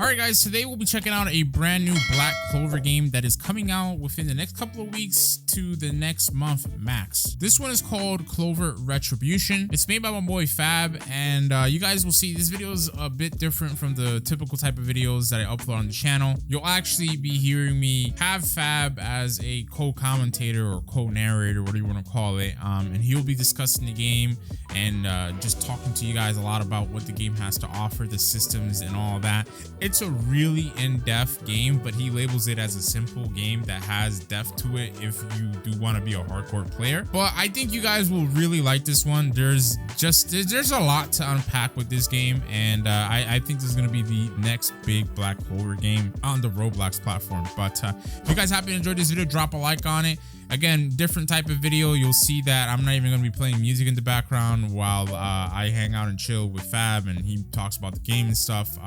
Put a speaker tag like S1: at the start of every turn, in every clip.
S1: Alright guys, today we'll be checking out a brand new Black Clover game that is coming out within the next couple of weeks to the next month max. This one is called Clover Retribution. It's made by my boy Fab, and you guys will see this video is a bit different from the typical type of videos that I upload on the channel. You'll actually be hearing me have Fab as a co-commentator or co-narrator, whatever you want to call it, and he'll be discussing the game and just talking to you guys a lot about what the game has to offer, the systems and all that. It's a really in-depth game, but he labels it as a simple game that has depth to it if you do want to be a hardcore player. But I think you guys will really like this one. There's a lot to unpack with this game, and I think this is going to be the next big Black Clover game on the Roblox platform. But if you guys happen to enjoy this video, drop a like on it. Again, different type of video. You'll see that I'm not even going to be playing music in the background while I hang out and chill with Fab and he talks about the game and stuff.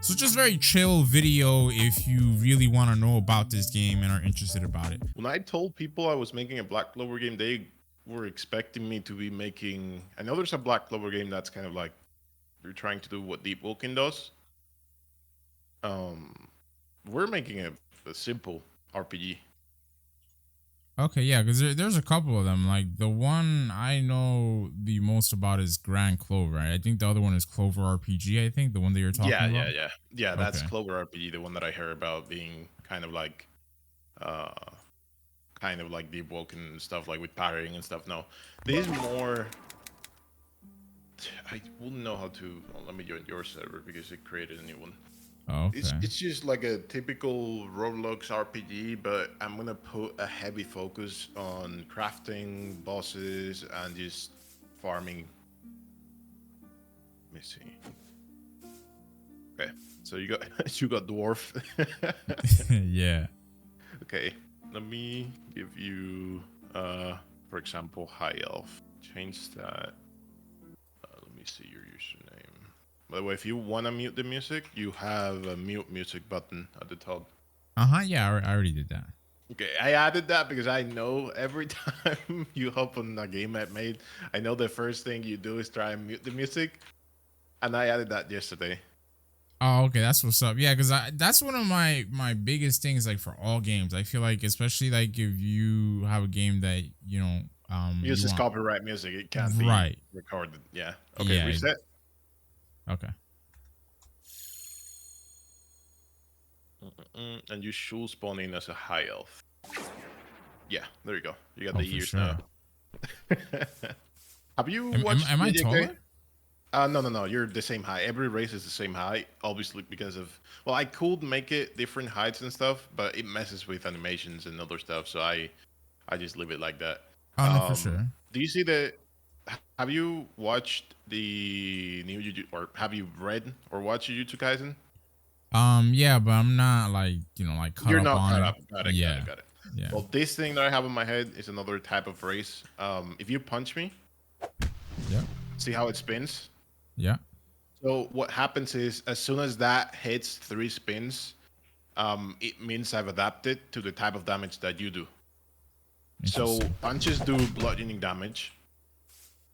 S1: So just very chill video if you really want to know about this game and are interested about it.
S2: When I told people I was making a Black Clover game, they were expecting me to be making... I know there's a Black Clover game that's kind of like you're trying to do what Deep Woken does. We're making a simple RPG.
S1: Okay, yeah, because there's a couple of them. Like the one I know the most about is Grand Clover. Right? I think the other one is Clover RPG. I think the one that you're talking about.
S2: Yeah. That's okay. Clover RPG, the one that I heard about being kind of like Deep Woken and stuff, like with parrying and stuff. No, this is more. I wouldn't know how to. Well, let me join your server because it created a new one.
S1: Oh, okay.
S2: It's just like a typical Roblox RPG, but I'm gonna put a heavy focus on crafting, bosses, and just farming. Let me see. Okay, so you got dwarf.
S1: Yeah.
S2: Okay, let me give you, for example, high elf. Change that. Let me see your username. By the way, if you want to mute the music, you have a mute music button at the top.
S1: Yeah, I already did that.
S2: Okay, I added that because I know every time you hop on a game I've made, I know the first thing you do is try and mute the music. And I added that yesterday.
S1: Oh, okay, that's what's up. Yeah, because that's one of my biggest things, like for all games. I feel like, especially like if you have a game that, you know,
S2: uses copyright music, it can't be recorded. Yeah. Okay,
S1: yeah,
S2: reset.
S1: Okay.
S2: And you should spawn in as a high elf. Yeah, there you go. You got the years
S1: sure.
S2: now. Have you watched?
S1: Am I taller?
S2: No. You're the same height. Every race is the same height, obviously because of. Well, I could make it different heights and stuff, but it messes with animations and other stuff, so I just leave it like that.
S1: Oh, no, for sure.
S2: Do you see the? Have you watched the new or have you read or watched Jujutsu Kaisen?
S1: Yeah, but I'm not like, you know, like caught
S2: You're
S1: up
S2: not
S1: on
S2: caught
S1: it.
S2: up. Got it.
S1: Yeah.
S2: Well, this thing that I have in my head is another type of race. If you punch me,
S1: yeah.
S2: See how it spins?
S1: Yeah.
S2: So what happens is as soon as that hits 3 spins, it means I've adapted to the type of damage that you do. So punches do bludgeoning damage.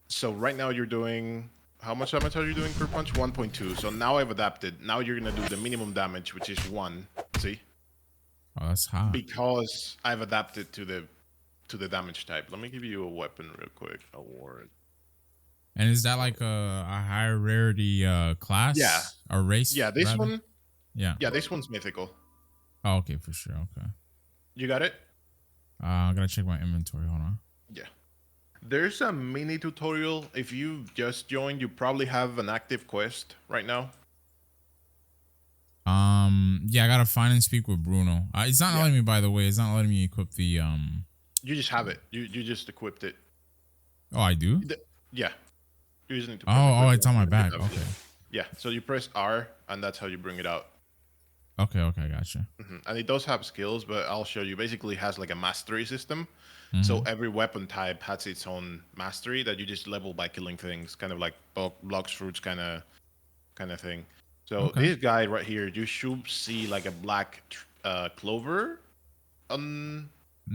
S2: So right now you're doing, how much damage are you doing per punch? 1.2. So now I've adapted. Now you're going to do the minimum damage, which is 1. See?
S1: Oh, that's hot.
S2: Because I've adapted to the damage type. Let me give you a weapon real quick. Award.
S1: And is that like a higher rarity class?
S2: Yeah.
S1: Or race?
S2: Yeah, this one.
S1: Yeah.
S2: Yeah, this one's mythical.
S1: Oh, okay, for sure. Okay.
S2: You got it?
S1: I gotta check my inventory. Hold on.
S2: Yeah. There's a mini tutorial. If you just joined, you probably have an active quest right now.
S1: Yeah, I gotta find and speak with Bruno. It's not letting me, by the way. It's not letting me equip the
S2: You just have it. You just equipped it.
S1: Oh, I do?
S2: Yeah. You just need to
S1: oh, it's on my back. Okay.
S2: Yeah, so you press R, and that's how you bring it out.
S1: Okay, gotcha.
S2: And it does have skills, but I'll show you. Basically, it has like a mastery system. So every weapon type has its own mastery that you just level by killing things, kind of like blocks, fruits, kind of thing. So this guy right here, you should see like a black clover on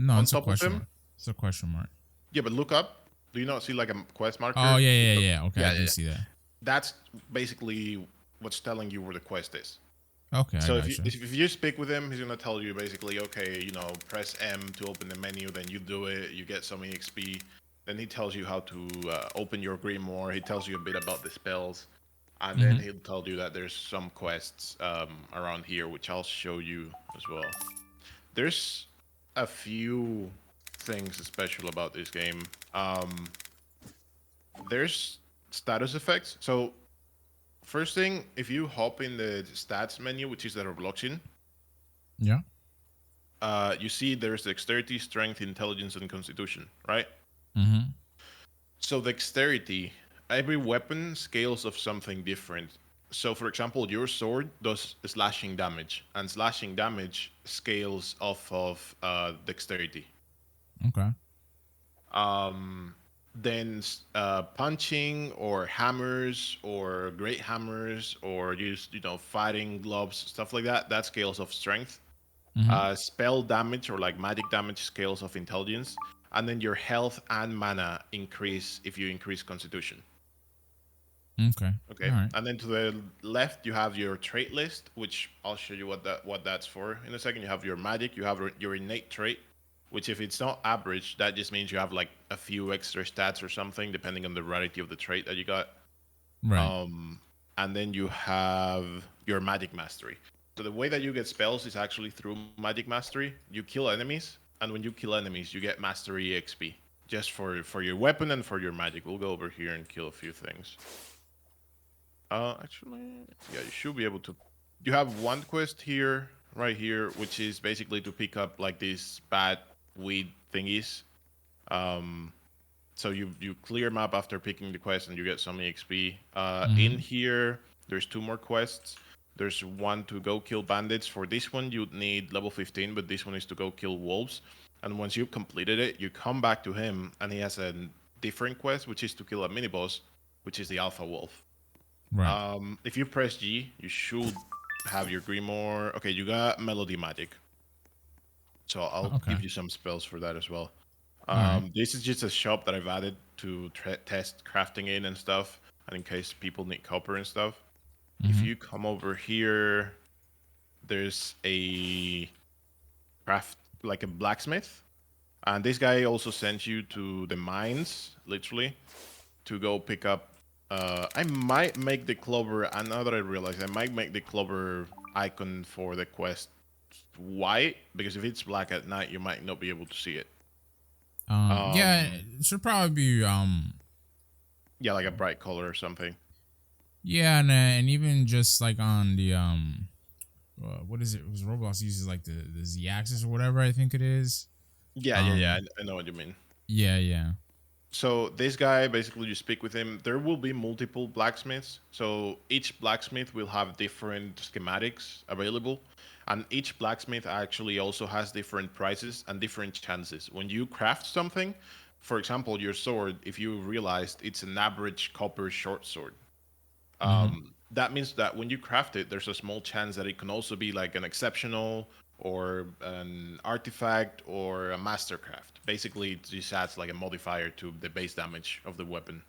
S2: top of him.
S1: It's a question mark.
S2: Yeah, but look up. Do you not see like a quest marker?
S1: Oh, yeah. Okay, I do see that.
S2: That's basically what's telling you where the quest is.
S1: Okay, I
S2: So
S1: gotcha.
S2: if you speak with him, he's gonna tell you basically, okay, press M to open the menu, then you do it, you get some EXP. Then he tells you how to open your grimoire. He tells you a bit about the spells, and then
S1: Mm-hmm.
S2: he'll tell you that there's some quests around here, which I'll show you as well. There's a few things special about this game. There's status effects. So first thing, if you hop in the stats menu, which is the Robloxian,
S1: Yeah.
S2: you see there's dexterity, strength, intelligence, and constitution, right?
S1: Mm-hmm.
S2: So dexterity, every weapon scales of something different. So for example, your sword does slashing damage, and slashing damage scales off of dexterity.
S1: Okay.
S2: Then punching or hammers or great hammers or just fighting gloves, stuff like that, that scales of strength.
S1: Mm-hmm.
S2: Spell damage or like magic damage scales of intelligence, and then your health and mana increase if you increase constitution.
S1: Okay.
S2: Okay,
S1: All right.
S2: and then to the left you have your trait list, which I'll show you what that's for in a second. You have your magic, you have your innate trait, which if it's not average, that just means you have like a few extra stats or something, depending on the rarity of the trait that you got.
S1: Right.
S2: And then you have your magic mastery. So the way that you get spells is actually through magic mastery. You kill enemies, and when you kill enemies, you get mastery XP just for your weapon and for your magic. We'll go over here and kill a few things. Actually, yeah, you should be able to. You have one quest here, right here, which is basically to pick up like these bad weed thingies. So you clear map after picking the quest and you get some EXP. In here, there's two more quests. There's one to go kill bandits. For this one, you'd need level 15, but this one is to go kill wolves. And once you've completed it, you come back to him, and he has a different quest, which is to kill a mini boss, which is the alpha wolf.
S1: Right.
S2: If you press G, you should have your grimoire. Okay, you got melody magic. So I'll
S1: Okay.
S2: give you some spells for that as well.
S1: All right.
S2: This is just a shop that I've added to test crafting in and stuff, and in case people need copper and stuff. If you come over here, there's a craft, like a blacksmith, and this guy also sends you to the mines, literally, to go pick up. I might make the Clover, and now that I realize, I might make the Clover icon for the quest white, because if it's black at night, you might not be able to see it.
S1: Yeah, it should probably be
S2: Yeah, like a bright color or something.
S1: yeah, and even just like on the what is it? It was Roblox uses like the Z axis or whatever I think it is.
S2: Yeah. I know what you mean.
S1: Yeah.
S2: So this guy, basically, you speak with him. There will be multiple blacksmiths. So each blacksmith will have different schematics available, and each blacksmith actually also has different prices and different chances. When you craft something, for example, your sword, if you realized it's an average copper short sword, that means that when you craft it, there's a small chance that it can also be like an exceptional or an artifact or a mastercraft. Basically, it just adds like a modifier to the base damage of the weapon.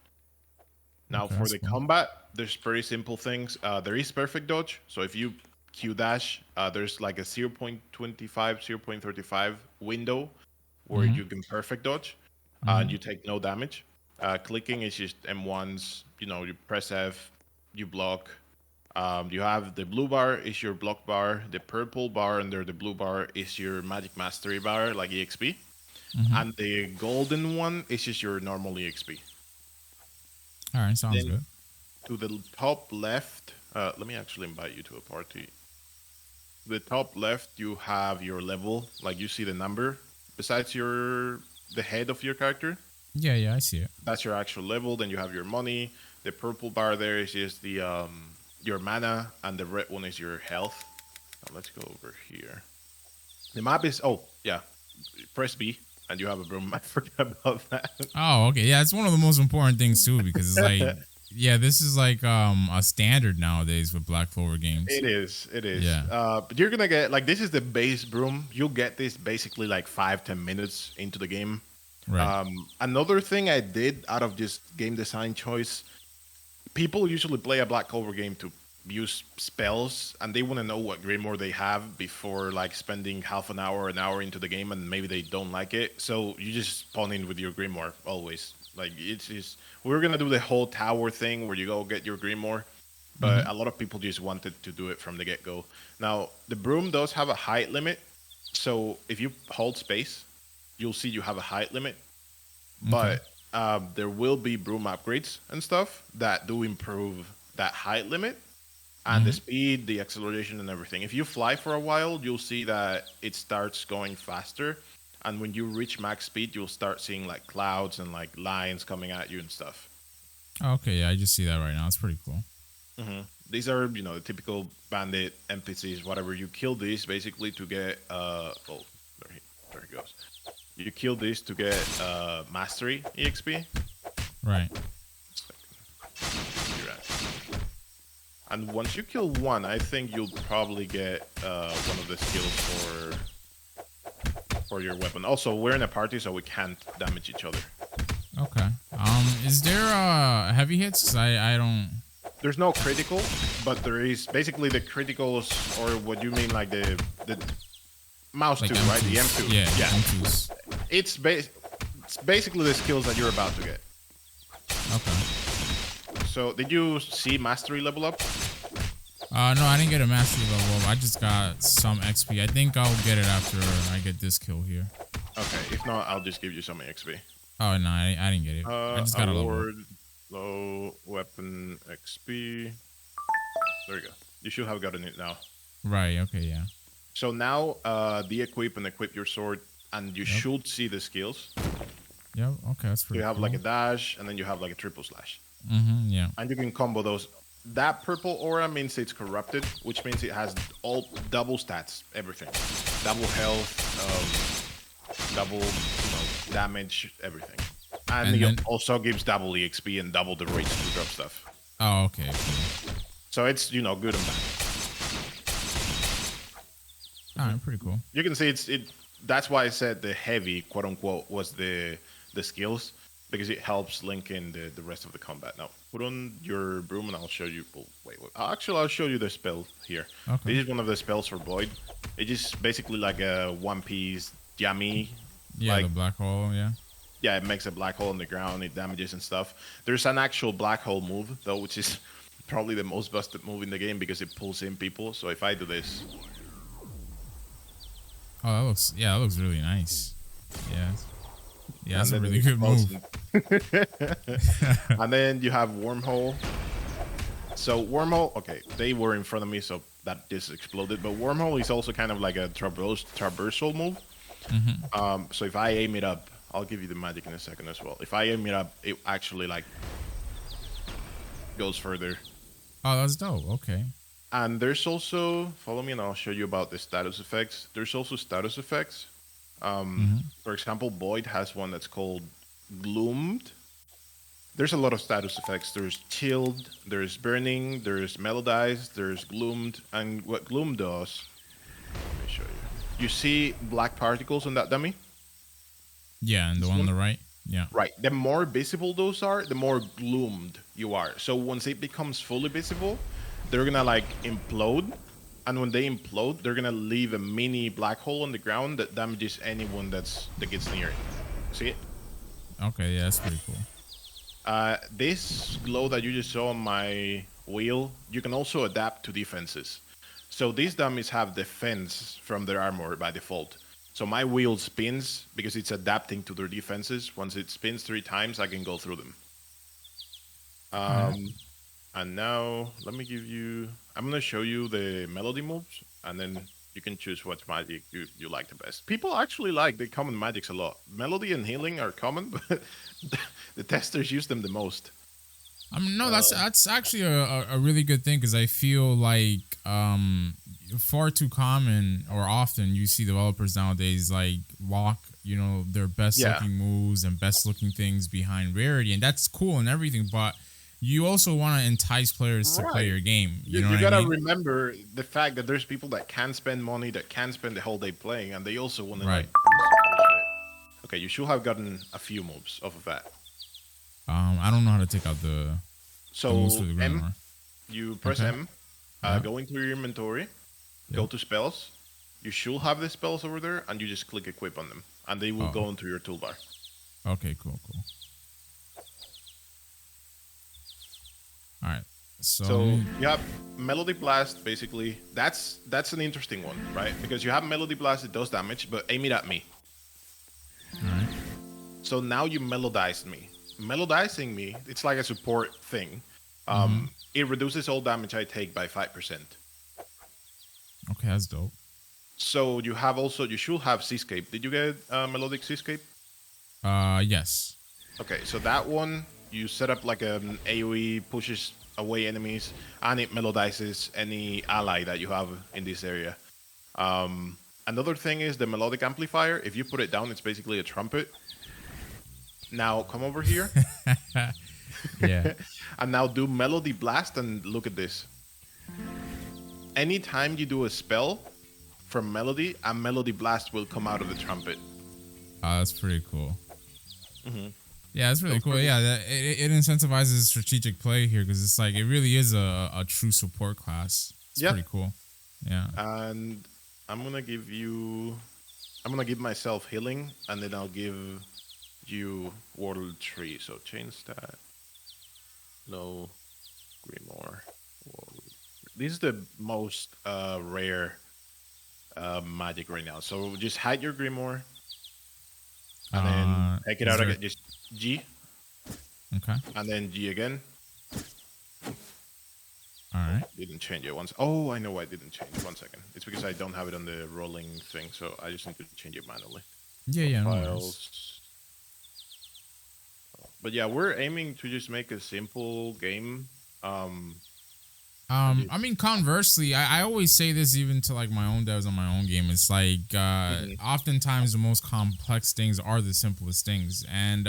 S2: Now,
S1: Okay,
S2: for
S1: that's
S2: the
S1: cool.
S2: combat, there's pretty simple things. There is perfect dodge. So if you Q dash, there's like a 0.25, 0.35 window where you can perfect dodge and you take no damage. Clicking is just M1s, you press F, you block. You have the blue bar is your block bar, the purple bar under the blue bar is your magic mastery bar, like EXP, and the golden one is just your normal EXP.
S1: All right, sounds
S2: Then
S1: good.
S2: to the top left, let me actually invite you to a party. The top left, you have your level, like you see the number besides the head of your character.
S1: Yeah, I see it.
S2: That's your actual level. Then you have your money. The purple bar there is just the your mana, and the red one is your health. Now let's go over here. The map is press B and you have a broom. I forgot about that.
S1: Oh, okay. Yeah, it's one of the most important things too because it's like yeah, this is like a standard nowadays with Black Clover games.
S2: It is.
S1: Yeah.
S2: But you're gonna get like this is the base broom. You'll get this basically like 5-10 minutes into the game.
S1: Right.
S2: Another thing I did out of just game design choice, people usually play a Black Clover game to use spells, and they want to know what Grimoire they have before like spending half an hour into the game, and maybe they don't like it. So you just spawn in with your Grimoire always. Like it's just we're gonna do the whole tower thing where you go get your Grimoire, but a lot of people just wanted to do it from the get go. Now the broom does have a height limit, so if you hold space, you'll see you have a height limit, but there will be broom upgrades and stuff that do improve that height limit and the speed, the acceleration, and everything. If you fly for a while, you'll see that it starts going faster. And when you reach max speed, you'll start seeing like clouds and like lines coming at you and stuff.
S1: Okay, yeah, I just see that right now. It's pretty cool.
S2: These are, the typical bandit NPCs, whatever. You kill these basically to get, there he goes. You kill these to get mastery EXP.
S1: Right.
S2: And once you kill one, I think you'll probably get one of the skills for your weapon. Also, we're in a party, so we can't damage each other.
S1: Okay. Is there heavy hits? 'Cause I don't.
S2: There's no critical, but there is basically the criticals, or what you mean, like the mouse
S1: Like
S2: 2,
S1: M2s.
S2: right? The M2.
S1: Yeah.
S2: Yeah.
S1: M2s.
S2: It's basically the skills that you're about to get.
S1: Okay.
S2: So, did you see mastery level up?
S1: No, I didn't get a mastery level up. I just got some XP. I think I'll get it after I get this kill here.
S2: Okay, if not, I'll just give you some XP.
S1: Oh, no, I didn't get it. I just got a level.
S2: Award, low weapon XP. There you go. You should have gotten it now.
S1: Right, okay, yeah.
S2: So now, de-equip and equip your sword, and you should see the skills.
S1: Yep, okay, that's pretty
S2: You have
S1: cool.
S2: like a dash, and then you have like a triple slash.
S1: Yeah.
S2: And you can combo those. That purple aura means it's corrupted, which means it has all double stats, everything. Double health, double damage, everything. And it also gives double EXP and double the rates to drop stuff.
S1: Oh, okay. Cool.
S2: So it's, good and bad.
S1: Alright, pretty cool.
S2: You can see that's why I said the heavy, quote unquote, was the skills, because it helps link in the rest of the combat. Now, put on your broom and I'll show you. Oh, wait. Actually, I'll show you the spell here.
S1: Okay.
S2: This is one of the spells for Void. It's just basically like a One Piece Yami.
S1: Yeah,
S2: like,
S1: the black hole, yeah.
S2: Yeah, it makes a black hole in the ground. It damages and stuff. There's an actual black hole move, though, which is probably the most busted move in the game because it pulls in people. So if I do this.
S1: Oh, that looks really nice. Yeah. Yeah, that's a really
S2: it
S1: good move.
S2: And then you have Wormhole. So Wormhole, okay, they were in front of me, so that just exploded. But Wormhole is also kind of like a traversal move. So if I aim it up, I'll give you the magic in a second as well. If I aim it up, it actually like goes further.
S1: Oh, that's dope. Okay.
S2: And there's also, follow me and I'll show you about the status effects. There's also status effects. For example, Void has one that's called Gloomed. There's a lot of status effects. There's Chilled, there's Burning, there's Melodized, there's Gloomed. And what Gloom does, let me show you. You see black particles on that dummy?
S1: Yeah, and the one on the right? Yeah.
S2: Right. The more visible those are, the more gloomed you are. So once it becomes fully visible, they're gonna like implode. And when they implode, they're gonna leave a mini black hole on the ground that damages anyone that gets near it. See it?
S1: Okay, yeah, that's pretty cool.
S2: This glow that you just saw on my wheel, you can also adapt to defenses. So these dummies have defense from their armor by default. So my wheel spins because it's adapting to their defenses. Once it spins 3 times, I can go through them. And now, let me give you... I'm going to show you the melody moves, and then you can choose what magic you like the best. People actually like the common magics a lot. Melody and healing are common, but the testers use them the most.
S1: No, that's actually a really good thing, because I feel like far too common or often you see developers nowadays like lock their best looking moves and best looking things behind rarity, and that's cool and everything, but you also want to entice players to play your game. You
S2: gotta remember the fact that there's people that can spend money, that can spend the whole day playing, and they also want to like. Okay, you should have gotten a few moves off of that.
S1: I don't know how to take out the moves for the Grimoire.
S2: You press M, Go into your inventory, go to spells. You should have the spells over there, and you just click equip on them, and they will go into your toolbar.
S1: Okay, cool. All right.
S2: So you have Melody Blast, basically. That's an interesting one, right? Because you have Melody Blast, it does damage, but aim it at me.
S1: All right.
S2: So now you melodized me. Melodizing me, it's like a support thing. It reduces all damage I take by 5%.
S1: Okay, that's dope.
S2: So you should have Seascape. Did you get Melodic Seascape?
S1: Yes.
S2: Okay, so that one, you set up like an AoE, pushes away enemies, and it melodizes any ally that you have in this area. Another thing is the melodic amplifier. If you put it down, it's basically a trumpet. Now come over here.
S1: Yeah.
S2: And now do Melody Blast, and look at this. Anytime you do a spell from Melody, a Melody Blast will come out of the trumpet.
S1: That's pretty cool. Yeah, that's really cool. Yeah, it incentivizes strategic play here because it's like it really is a true support class. It's pretty cool. Yeah.
S2: And I'm gonna give myself healing, and then I'll give you World Tree. So change that. No Grimoire. This is the most rare magic right now. So just hide your Grimoire. And then take it out again. Just G.
S1: Okay.
S2: And then G again.
S1: All right.
S2: Didn't change it once. Oh, I know why I didn't change. 1 second. It's because I don't have it on the rolling thing, so I just need to change it manually.
S1: Yeah.
S2: Files. But yeah, we're aiming to just make a simple game.
S1: I mean, conversely, I always say this even to like my own devs on my own game. It's like oftentimes the most complex things are the simplest things, and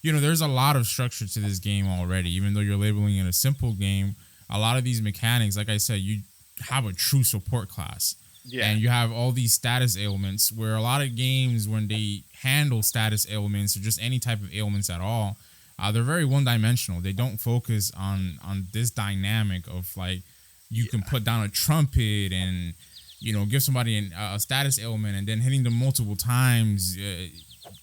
S1: there's a lot of structure to this game already. Even though you're labeling it a simple game, a lot of these mechanics, like I said, you have a true support class, and you have all these status ailments. Where a lot of games, when they handle status ailments or just any type of ailments at all, they're very one-dimensional. They don't focus on this dynamic of like you can put down a trumpet and give somebody a status ailment, and then hitting them multiple times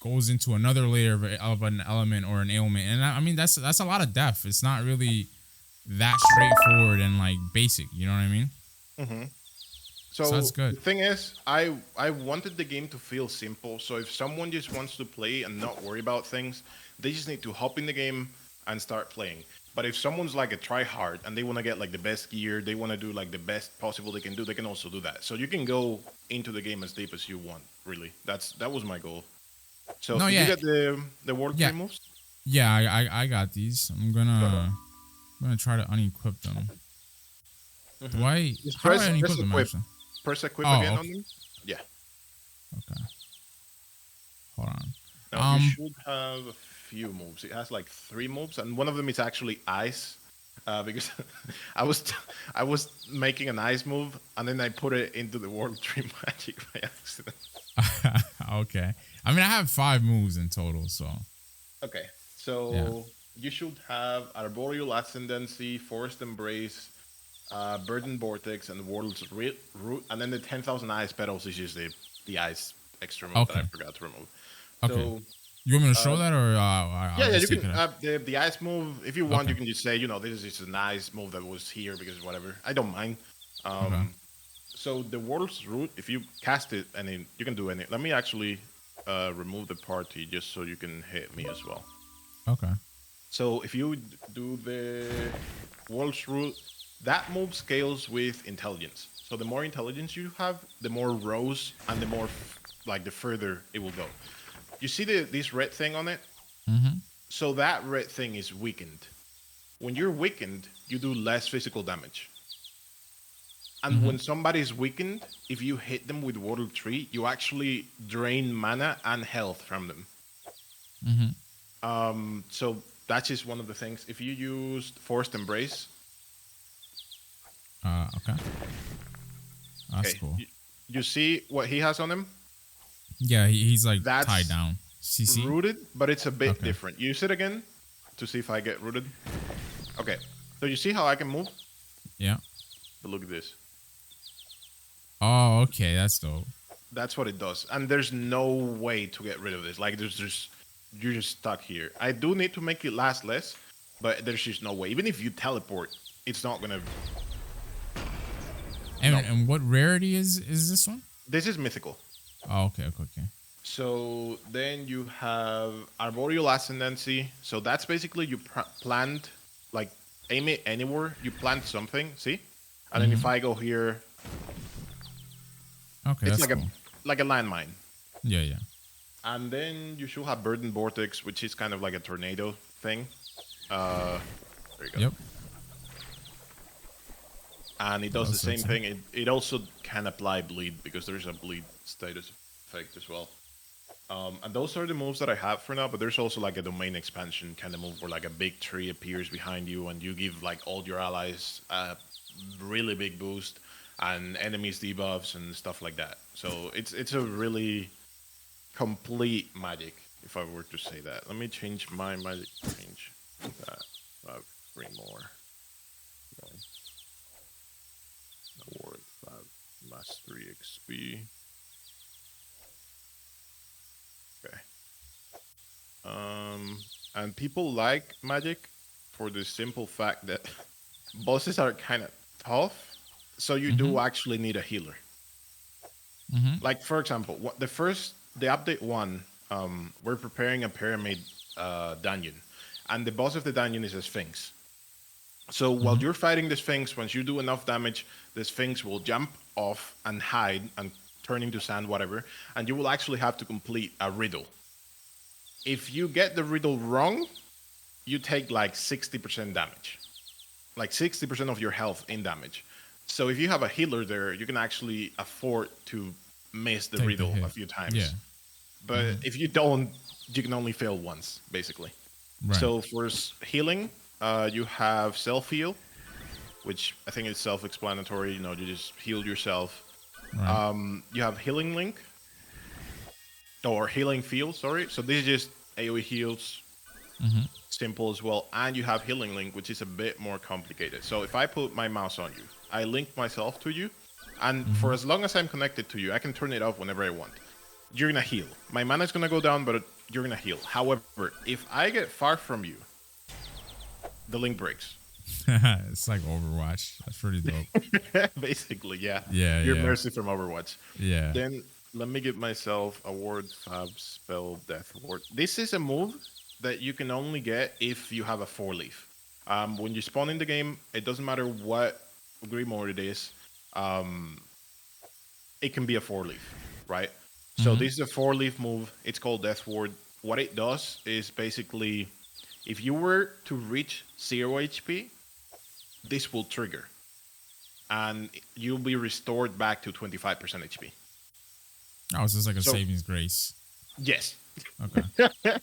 S1: goes into another layer of an element or an ailment. And I mean that's a lot of depth. It's not really that straightforward and like basic. You know what I mean?
S2: So
S1: that's good.
S2: The thing is, I wanted the game to feel simple. So if someone just wants to play and not worry about things, they just need to hop in the game and start playing. But if someone's like a tryhard and they want to get like the best gear, they want to do like the best possible they can do, they can also do that. So you can go into the game as deep as you want, really. That was my goal. So you get the world tree moves?
S1: Yeah, I got these. I'm gonna try to unequip them. How do I unequip them actually?
S2: Press equip again on them? Yeah.
S1: Okay. Hold on.
S2: Now you should have a few moves. It has like 3 moves, and one of them is actually ice. Because I was making an ice move, and then I put it into the World Tree Magic by accident.
S1: Okay. I mean, I have 5 moves in total, so.
S2: Okay. So you should have Arboreal Ascendancy, Forest Embrace, Burden Vortex, and World's Root, and then the 10,000 Ice Petals is just the ice extra move that I forgot to remove.
S1: Okay.
S2: So,
S1: you want me to show that, or
S2: you can the ice move if you want. You can just say, this is just a nice move that was here because whatever. I don't mind. So the World's Root, if you cast it, you can do any. Let me actually remove the party just so you can hit me as well.
S1: Okay.
S2: So if you do the World's Root, that move scales with intelligence. So the more intelligence you have, the more rows and the more the further it will go. You see this red thing on it? So that red thing is weakened. When you're weakened, you do less physical damage. And when somebody's weakened, if you hit them with World Tree, you actually drain mana and health from them. So that's just one of the things. If you used Forced Embrace.
S1: Okay. That's cool.
S2: You see what he has on him?
S1: Yeah, he's like tied down. CC?
S2: Rooted, but it's a bit different. Use it again to see if I get rooted. Okay. So you see how I can move?
S1: Yeah.
S2: So look at this.
S1: Oh, okay, that's dope.
S2: That's what it does. And there's no way to get rid of this. Like you're just stuck here. I do need to make it last less, but there's just no way. Even if you teleport, it's not gonna.
S1: And what rarity is this one?
S2: This is mythical.
S1: Oh, okay.
S2: So then you have arboreal ascendancy. So that's basically you plant, like aim it anywhere. You plant something, see? And then if I go here,
S1: okay,
S2: it's
S1: that's
S2: like
S1: cool.
S2: a landmine.
S1: Yeah.
S2: And then you should have burden vortex, which is kind of like a tornado thing. There you go.
S1: Yep.
S2: And it does the same thing. It also can apply bleed because there's a bleed status effect as well. And those are the moves that I have for now, but there's also like a domain expansion kind of move where like a big tree appears behind you and you give like all your allies a really big boost and enemies debuffs and stuff like that. So it's a really complete magic, if I were to say that. Let me change my magic range. That 3 more. Award 5 mastery XP. Okay. And people like magic for the simple fact that bosses are kind of tough, so you do actually need a healer. Like for example, the update 1, we're preparing a pyramid dungeon, and the boss of the dungeon is a Sphinx. So while you're fighting the Sphinx, once you do enough damage, the Sphinx will jump off and hide and turn into sand, whatever, and you will actually have to complete a riddle. If you get the riddle wrong, you take like 60% damage. Like 60% of your health in damage. So if you have a healer there, you can actually afford to miss the riddle a few times.
S1: Yeah.
S2: But if you don't, you can only fail once, basically.
S1: Right.
S2: So for healing, you have self-heal, which I think is self-explanatory. You just heal yourself. Right. You have healing link, or healing field, sorry. So this is just AoE heals, simple as well. And you have healing link, which is a bit more complicated. So if I put my mouse on you, I link myself to you, and for as long as I'm connected to you, I can turn it off whenever I want. You're gonna heal. My mana's gonna go down, but you're gonna heal. However, if I get far from you, the link breaks.
S1: It's like Overwatch. That's pretty dope.
S2: Basically, yeah.
S1: Yeah.
S2: You're Mercy from Overwatch.
S1: Yeah.
S2: Then let me give myself a ward fab spell death ward. This is a move that you can only get if you have a 4-leaf. When you spawn in the game, it doesn't matter what Grimoire it is. It can be a 4-leaf, right? So this is a 4-leaf move. It's called Death Ward. What it does is basically, if you were to reach 0 HP, this will trigger. And you'll be restored back to 25% HP.
S1: Oh, it's just like a savings grace.
S2: Yes.
S1: Okay.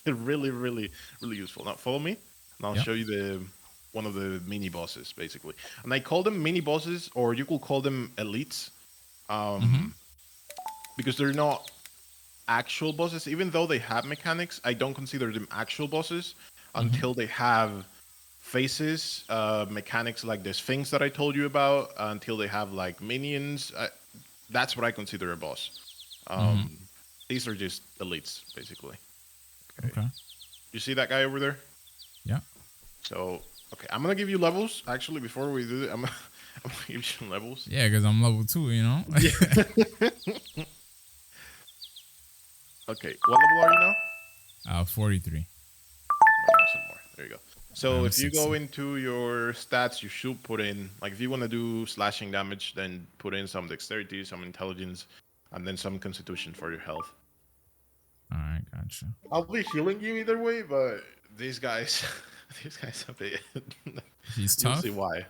S2: Really, really, really useful. Now follow me, and I'll show you one of the mini bosses, basically. And I call them mini bosses, or you could call them elites, because they're not actual bosses. Even though they have mechanics, I don't consider them actual bosses until they have faces, mechanics like the Sphinx that I told you about, until they have like minions. That's what I consider a boss. These are just elites, basically. Okay. You see that guy over there?
S1: Yeah.
S2: So, okay, I'm gonna give you levels. Actually, before we do it, I'm gonna give you some levels.
S1: Yeah, because I'm level 2, you know?
S2: Okay, what level are you now?
S1: 43.
S2: Some more. There you go. So if you go into your stats, you should put in, like if you want to do slashing damage, then put in some dexterity, some intelligence, and then some constitution for your health.
S1: All right, gotcha.
S2: I'll be healing you either way, but these guys a bit.
S1: He's tough.
S2: You'll see why.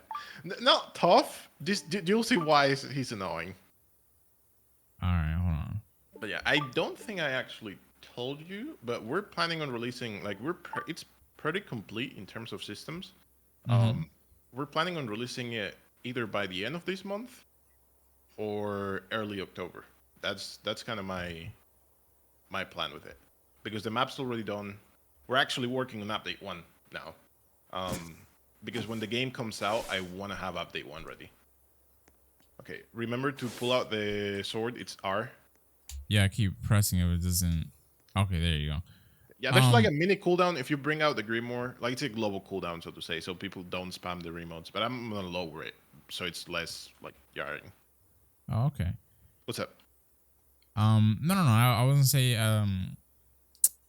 S2: Not tough. Just you'll see why he's annoying.
S1: All right, hold on.
S2: But yeah, I don't think I actually told you, but we're planning on releasing, like it's pretty complete in terms of systems. We're planning on releasing it either by the end of this month or early October. That's kind of my plan with it, because the map's already done. We're actually working on update 1 now, because when the game comes out, I want to have update 1 ready. Okay, remember to pull out the sword. It's R.
S1: Yeah, I keep pressing it, but it doesn't. Okay, there you go.
S2: Yeah, there's like a mini cooldown if you bring out the Grimoire. Like it's a global cooldown, so to say, so people don't spam the remotes. But I'm gonna lower it so it's less like yarring.
S1: Oh, okay.
S2: What's up?
S1: No. I wasn't say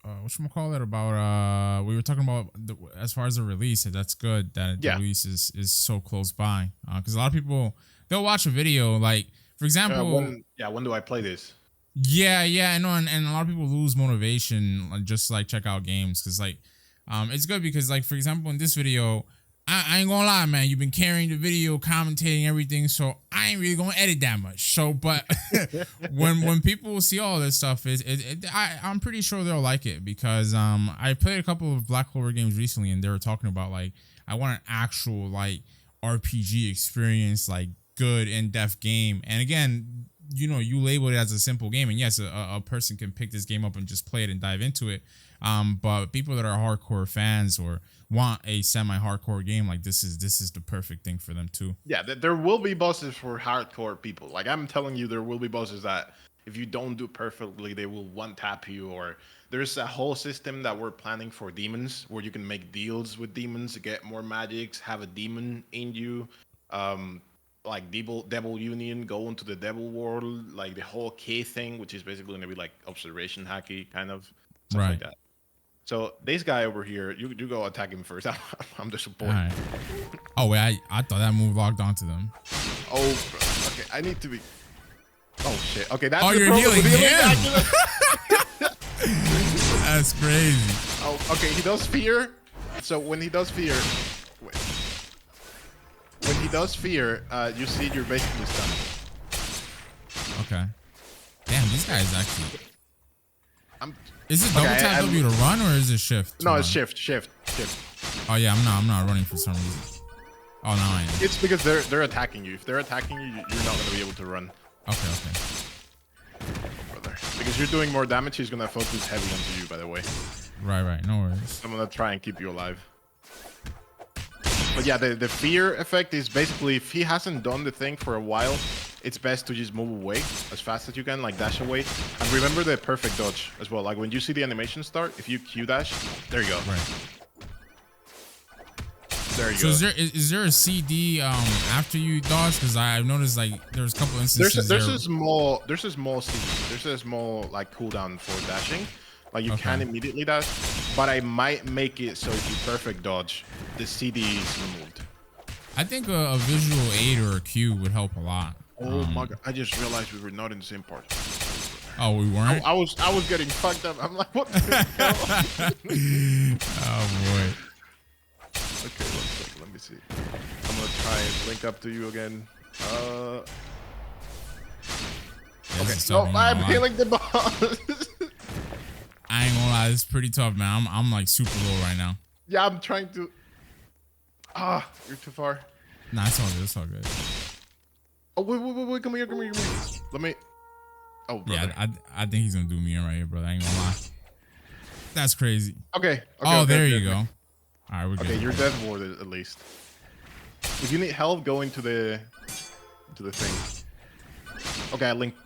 S1: whatchamacallit about we were talking about as far as the release. That's good that the release is so close by. Because a lot of people they'll watch a video like for example.
S2: When do I play this?
S1: Yeah, I know, and a lot of people lose motivation just like check out games because like, it's good because like for example in this video, I ain't gonna lie, man, you've been carrying the video, commentating everything, so I ain't really gonna edit that much. So, but when people see all this stuff, I'm pretty sure they'll like it because I played a couple of Black Clover games recently, and they were talking about like I want an actual like RPG experience, like good in-depth game, and again. You know, you label it as a simple game, and yes, a person can pick this game up and just play it and dive into it. But people that are hardcore fans or want a semi-hardcore game, like this is the perfect thing for them too.
S2: Yeah, there will be bosses for hardcore people. Like I'm telling you, there will be bosses that if you don't do perfectly, they will one tap you. Or there's a whole system that we're planning for demons, where you can make deals with demons to get more magics, have a demon in you. Like devil union, go into the devil world, like the whole K thing, which is basically gonna be like observation hacky kind of stuff like that. So this guy over here, you go attack him first. I'm the support.
S1: Right. Oh wait, I thought that move logged onto them.
S2: Oh, okay. I need to be. Oh shit. Okay, that's.
S1: Oh, you're healing him. That's crazy.
S2: Oh, okay. He does fear. So when he does fear. When he does fear, you see you're basically stunned.
S1: Okay. Damn, these guys actually. Is it double tap W to run or is it shift?
S2: No, it's shift.
S1: Oh yeah, I'm not running for some reason. Oh no, I am.
S2: It's because they're attacking you. If they're attacking you, you're not gonna be able to run.
S1: Okay.
S2: Brother. Because you're doing more damage, he's gonna focus heavy onto you. By the way.
S1: Right. No worries.
S2: I'm gonna try and keep you alive. But yeah, the fear effect is basically if he hasn't done the thing for a while, it's best to just move away as fast as you can, like dash away. And remember the perfect dodge as well. Like when you see the animation start, if you Q dash, there you go.
S1: Right.
S2: There you go.
S1: So is there a CD after you dodge? Because I've noticed like there's a couple instances.
S2: There's a small CD. There's a small like cooldown for dashing. Like you can immediately dash, but I might make it so if you perfect dodge, the CD is removed.
S1: I think a visual aid or a Q would help a lot.
S2: Oh my god! I just realized we were not in the same part.
S1: Oh, we weren't.
S2: I was getting fucked up. I'm like, what the hell?
S1: Oh boy.
S2: Okay, 1 second. Let me see. I'm gonna try and link up to you again. Okay. No, I'm healing the boss.
S1: I ain't gonna lie, this is pretty tough, man. I'm like super low right now.
S2: Yeah, I'm trying to. You're too far.
S1: Nah, it's all good. It's all good.
S2: Oh wait! Come here! Let me. Oh, brother.
S1: Yeah, I think he's gonna do me in right here, brother. I ain't gonna lie. That's crazy.
S2: Okay.
S1: There you go. All right, we're good.
S2: Okay, you're dead warded at least. If you need help, go into the thing. Okay, I linked.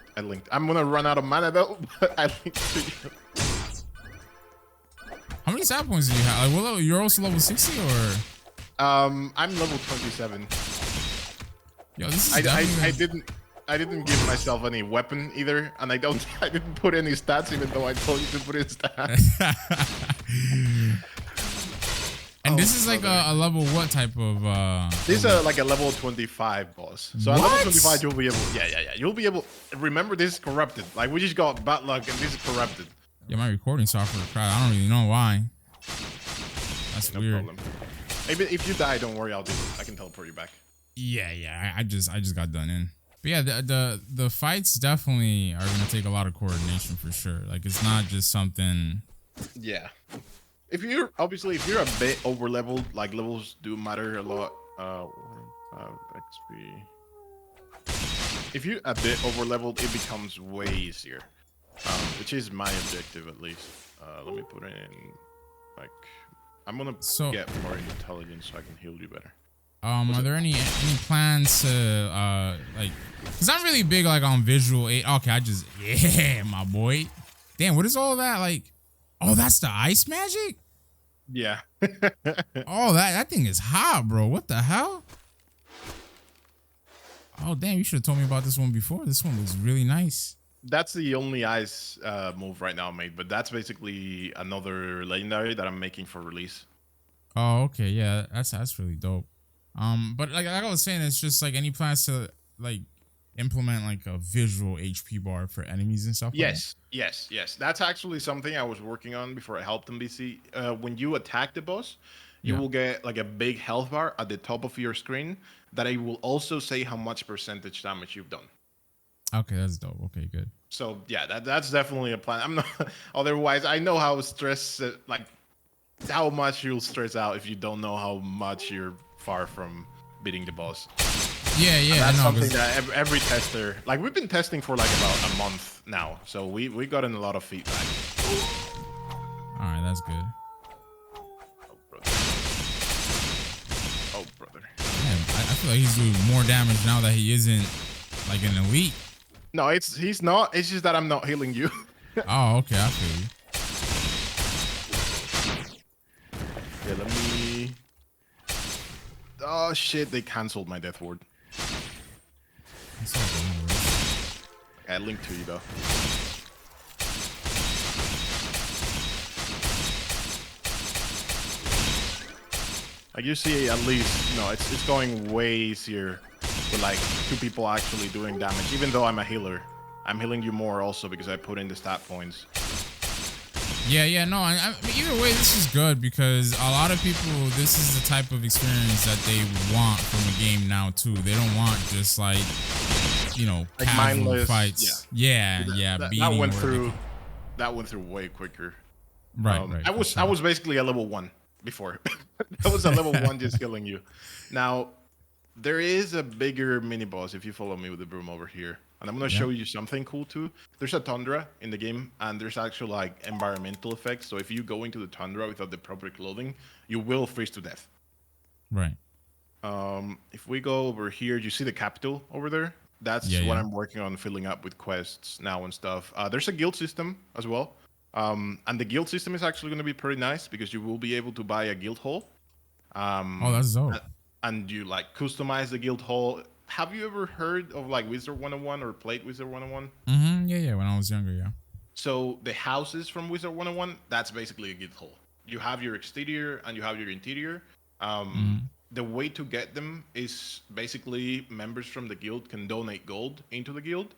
S2: I'm gonna run out of mana though, but I linked to you.
S1: How many stat points do you have? Like, what level? You're also level 60 or?
S2: I'm level 27.
S1: Yo, this is
S2: I didn't give myself any weapon either, and I didn't put any stats even though I told you to put in stats.
S1: And this is like a level what type of
S2: This is like a level 25 boss. So at level 25 you'll be able you'll be able remember this is corrupted. Like we just got bad luck and this is corrupted.
S1: Yeah, my recording software crap. I don't really know why. That's
S2: no
S1: weird.
S2: Problem. Maybe if you die, don't worry, I can teleport you back.
S1: Yeah. I just got done in. But yeah, the fights definitely are gonna take a lot of coordination for sure. Like it's not just something.
S2: Yeah. If you're a bit over leveled, like levels do matter a lot. XP. If you're a bit over leveled, it becomes way easier. Which is my objective at least. Let me put in like I'm gonna get more intelligence so I can heal you better.
S1: Are there any plans to like? Cause I'm really big like on visual. Okay, yeah, my boy. Damn, what is all that like? Oh, that's the ice magic.
S2: Yeah.
S1: Oh, that thing is hot, bro. What the hell? Oh, damn, you should have told me about this one before. This one looks really nice.
S2: That's the only ice move right now made, but that's basically another legendary that I'm making for release.
S1: Oh, okay, yeah, that's really dope. But like I was saying, it's just like any plans to like implement like a visual HP bar for enemies and stuff.
S2: Yes, yes. That's actually something I was working on before I helped NPC. When you attack the boss, you will get like a big health bar at the top of your screen that it will also say how much percentage damage you've done.
S1: Okay, that's dope. Okay, good.
S2: So yeah, that's definitely a plan. I'm not. Otherwise, I know how like how much you'll stress out if you don't know how much you're far from beating the boss.
S1: Yeah.
S2: And that's something that every tester, like we've been testing for like about a month now, so we gotten a lot of feedback.
S1: All right, that's good.
S2: Oh brother.
S1: Man, I feel like he's doing more damage now that he isn't like an elite.
S2: No, he's not. It's just that I'm not healing you.
S1: Oh, okay, I feel you.
S2: Yeah, let me. Oh shit! They canceled my death ward. I linked to you though. Like you see, at least it's going way easier with like 2 people actually doing damage. Even though I'm a healer, I'm healing you more also because I put in the stat points.
S1: Yeah, no, I mean, either way, this is good because a lot of people, this is the type of experience that they want from a game now too. They don't want just like
S2: like
S1: casual
S2: mindless
S1: fights. Yeah.
S2: That went through. That went through way quicker.
S1: Right.
S2: I was basically a level 1 before. That was a level 1 just killing you. Now, there is a bigger mini boss if you follow me with the broom over here. And I'm going to show you something cool too. There's a tundra in the game, and there's actually like environmental effects. So if you go into the tundra without the proper clothing, you will freeze to death.
S1: Right.
S2: If we go over here, you see the capital over there? That's what I'm working on filling up with quests now and stuff. There's a guild system as well. And the guild system is actually going to be pretty nice because you will be able to buy a guild hall.
S1: Oh, that's dope.
S2: And you like customize the guild hall. Have you ever heard of like Wizard 101 or played Wizard 101?
S1: Yeah. When I was younger, yeah.
S2: So the houses from Wizard 101, that's basically a guild hall. You have your exterior and you have your interior. The way to get them is basically members from the guild can donate gold into the guild.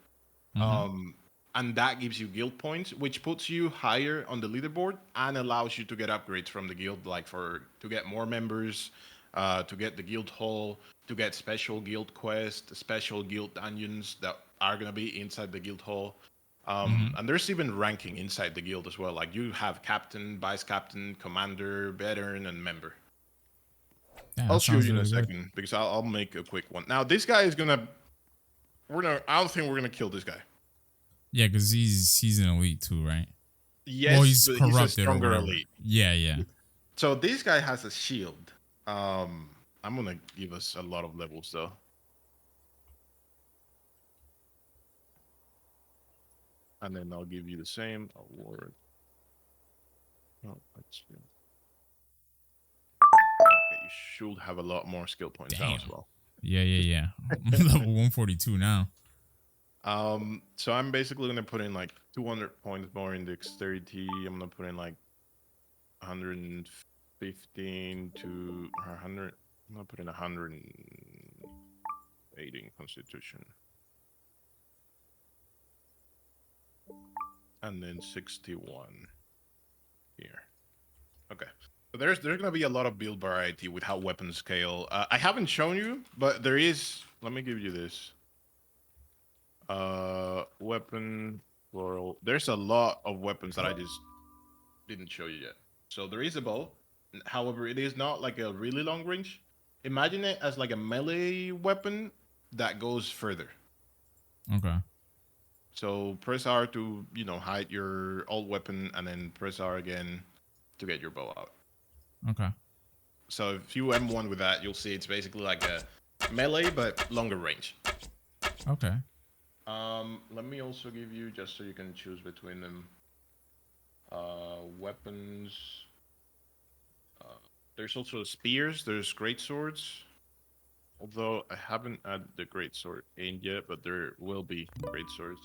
S2: And that gives you guild points, which puts you higher on the leaderboard and allows you to get upgrades from the guild, like to get more members, to get the guild hall, to get special guild quests, special guild dungeons that are going to be inside the guild hall. And there's even ranking inside the guild as well. Like you have captain, vice captain, commander, veteran, and member.
S1: Yeah,
S2: I'll show you in a
S1: really
S2: second because I'll make a quick one. Now this guy is I don't think we're gonna kill this guy.
S1: Yeah, because he's an elite too, right?
S2: Yes,
S1: well, he's corrupted.
S2: He's a stronger elite.
S1: Yeah.
S2: So this guy has a shield. I'm gonna give us a lot of levels though. And then I'll give you the same award. Oh, let's see. Okay, you should have a lot more skill points now as well.
S1: Yeah. I'm level 142 now.
S2: So I'm basically gonna put in like 200 points more in dexterity. I'm gonna put in like 115 to 100. I'm gonna put in 180 in constitution. And then 61 here. Okay. So there's gonna be a lot of build variety with how weapons scale. I haven't shown you, but there is. Let me give you this. Weapon plural. There's a lot of weapons that I just didn't show you yet. So there is a bow. However, it is not like a really long range. Imagine it as like a melee weapon that goes further.
S1: Okay.
S2: So press R to, hide your old weapon and then press R again to get your bow out.
S1: Okay.
S2: So if you M1 with that, you'll see it's basically like a melee but longer range.
S1: Okay.
S2: Let me also give you, just so you can choose between them, weapons. There's also spears. There's great swords. Although I haven't added the great sword in yet, but there will be great swords.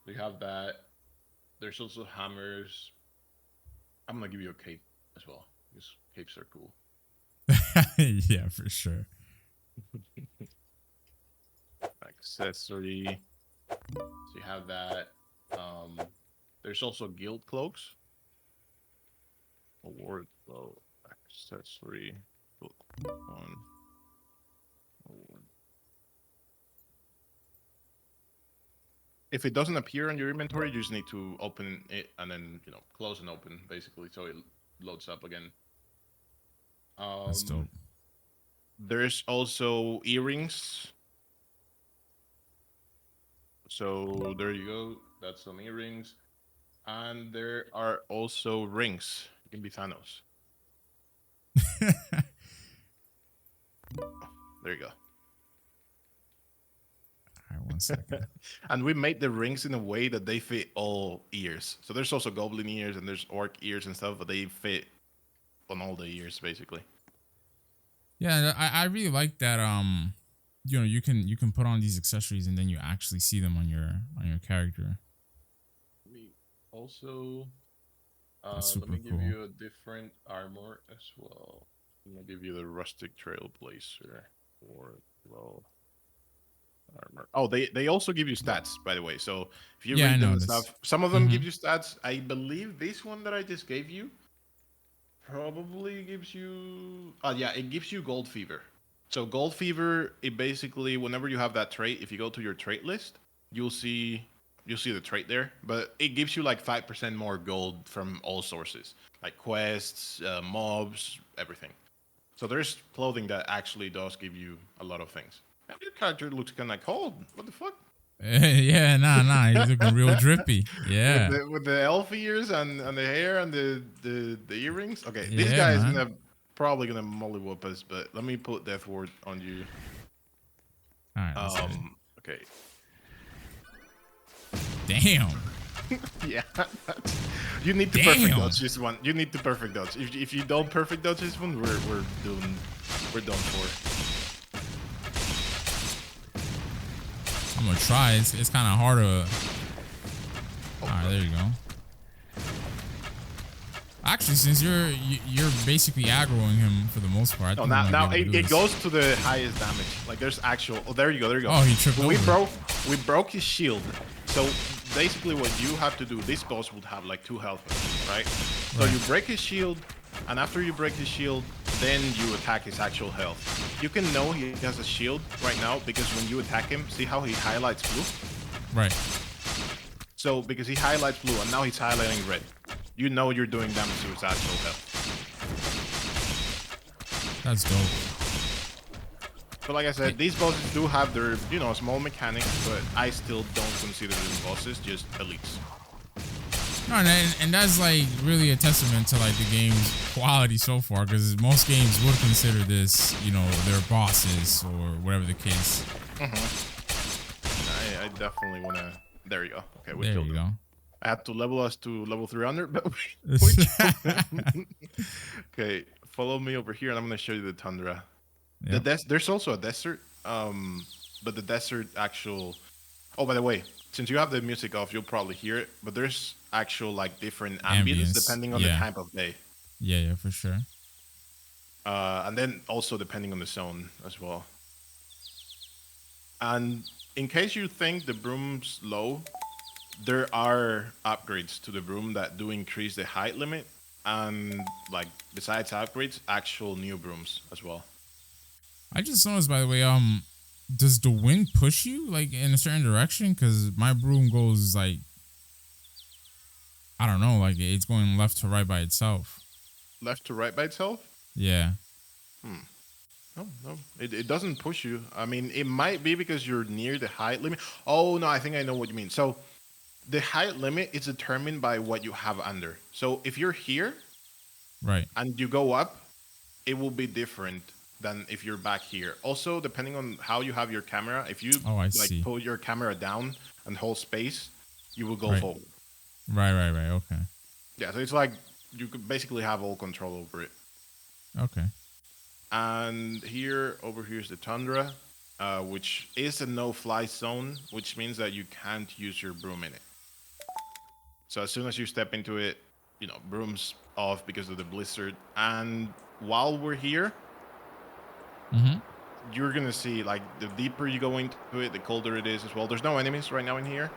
S2: We have that. There's also hammers. I'm gonna give you a cape as well, because capes are cool.
S1: Yeah, for sure.
S2: Accessory. So you have that. There's also guild cloaks. Award flow. Accessory. One. Award. If it doesn't appear on your inventory, you just need to open it and then, you know, close and open, basically, so it loads up again.
S1: That's dope.
S2: There's also earrings. So there you go. That's some earrings. And there are also rings. You can be Thanos. There you go.
S1: All right, 1 second.
S2: And we made the rings in a way that they fit all ears. So there's also goblin ears and there's orc ears and stuff, but they fit on all the ears basically.
S1: Yeah, I really like that. You know, you can put on these accessories and then you actually see them on your character.
S2: We also
S1: That's
S2: let
S1: super
S2: me give
S1: cool.
S2: you a different armor as well. I'm gonna give you the rustic trailblazer or low armor. Oh, they also give you stats, by the way. So if you
S1: Yeah, I
S2: read them
S1: know
S2: and
S1: this.
S2: stuff, some of them give you stats. I believe this one that I just gave you probably gives you. Oh yeah, it gives you gold fever. So gold fever, it basically whenever you have that trait, if you go to your trait list, you'll see the trait there, but it gives you like 5% more gold from all sources, like quests, mobs, everything. So there's clothing that actually does give you a lot of things. Now, your character looks kind of cold. What the fuck?
S1: Yeah, nah, he's looking real drippy. Yeah,
S2: With the elf ears and the hair and the earrings. Okay, this
S1: yeah,
S2: guy is
S1: man.
S2: gonna probably gonna molly whoop us, but let me put death ward on you.
S1: All right, let's hit it.
S2: Okay.
S1: Damn.
S2: Yeah. You need to perfect dodge this one. You need to perfect dodge. If you don't perfect dodge this one, we're done for.
S1: I'm gonna try. It's kind of hard to. All right, there you go. Actually, since you're basically aggroing him for the most part, I think
S2: now
S1: it
S2: goes to the highest damage. Like there's actual. Oh, there you go.
S1: Oh, he tripped over.
S2: We broke his shield. So basically, what you have to do, this boss would have like 2 health, right? So you break his shield, and after you break his shield, then you attack his actual health. You can know he has a shield right now because when you attack him, see how he highlights blue?
S1: Right.
S2: So because he highlights blue and now he's highlighting red, you know you're doing damage to his actual health.
S1: That's dope.
S2: But like I said, these bosses do have their, you know, small mechanics, but I still don't consider them bosses, just elites.
S1: No, and that's like really a testament to like the game's quality so far, because most games would consider this, you know, their bosses or whatever the case.
S2: I definitely want to. There you go. Okay, we
S1: there
S2: killed
S1: you
S2: him.
S1: go.
S2: I had to level us to level 300, but we Okay, follow me over here, and I'm gonna show you the tundra.
S1: Yep.
S2: There's also a desert, but the desert actual. Oh, by the way, since you have the music off, you'll probably hear it. But there's actual like different ambience depending on the time of day.
S1: Yeah, for sure.
S2: And then also depending on the zone as well. And in case you think the broom's low, there are upgrades to the broom that do increase the height limit, and like besides upgrades, actual new brooms as well.
S1: I just noticed, by the way, does the wind push you like in a certain direction? Because my broom goes like, I don't know, like it's going left to right by itself.
S2: Left to right by itself?
S1: Yeah.
S2: No, it doesn't push you. I mean, it might be because you're near the height limit. Oh no, I think I know what you mean. So the height limit is determined by what you have under. So if you're here,
S1: right,
S2: and you go up, it will be different than if you're back here. Also, depending on how you have your camera, if you
S1: Oh, I
S2: like
S1: see.
S2: put your camera down and hold space, you will go
S1: Right.
S2: forward.
S1: Right. Okay.
S2: Yeah, so it's like you could basically have all control over it.
S1: Okay.
S2: And over here is the tundra, which is a no-fly zone, which means that you can't use your broom in it. So as soon as you step into it, broom's off because of the blizzard. And while we're here, you're gonna see like the deeper you go into it, the colder it is as well. There's no enemies right now in here,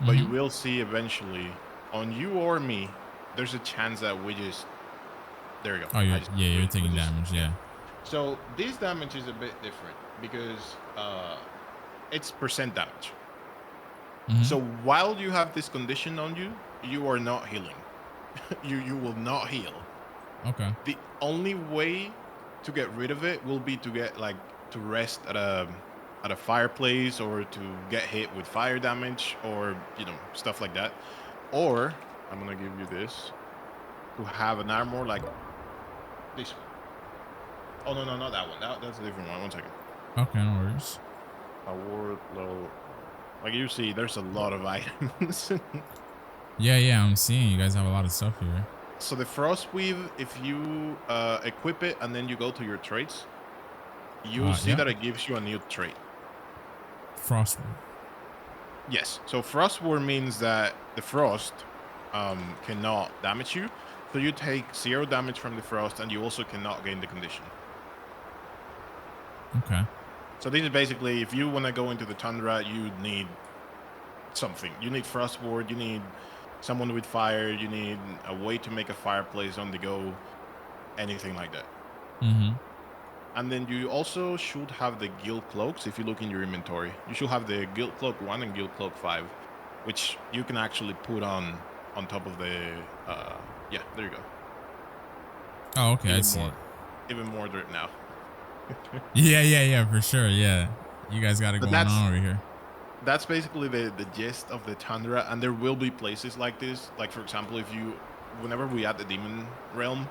S2: but you will see eventually on you or me. There's a chance that we just there you go.
S1: Oh, you're taking damage. Yeah.
S2: So this damage is a bit different because it's percent damage. So while you have this condition on you, you are not healing. you will not heal.
S1: Okay.
S2: The only way to get rid of it will be to get like to rest at a fireplace or to get hit with fire damage or stuff like that. Or I'm gonna give you this to have an armor like this one. Oh no, not that one. That's a different one. 1 second.
S1: Okay, no worries.
S2: Award low. Like you see, there's a lot of items.
S1: Yeah, I'm seeing you guys have a lot of stuff here.
S2: So the frost weave, if you equip it and then you go to your traits, you'll see that it gives you a new trait.
S1: Frost.
S2: Yes. So frost war means that the frost cannot damage you. So you take 0 damage from the frost, and you also cannot gain the condition.
S1: Okay.
S2: So this is basically, if you want to go into the tundra, you need something. You need frost ward. You need someone with fire. You need a way to make a fireplace on the go. Anything like that. And then you also should have the guild cloaks. If you look in your inventory, you should have the guild cloak 1 and guild cloak 5, which you can actually put on top of the yeah, there you go.
S1: Oh, okay, I see it.
S2: Even more dirt now.
S1: yeah, for sure. Yeah, you guys got it going on over here.
S2: That's basically the gist of the tundra, and there will be places like this. Like for example, whenever we add the demon realm,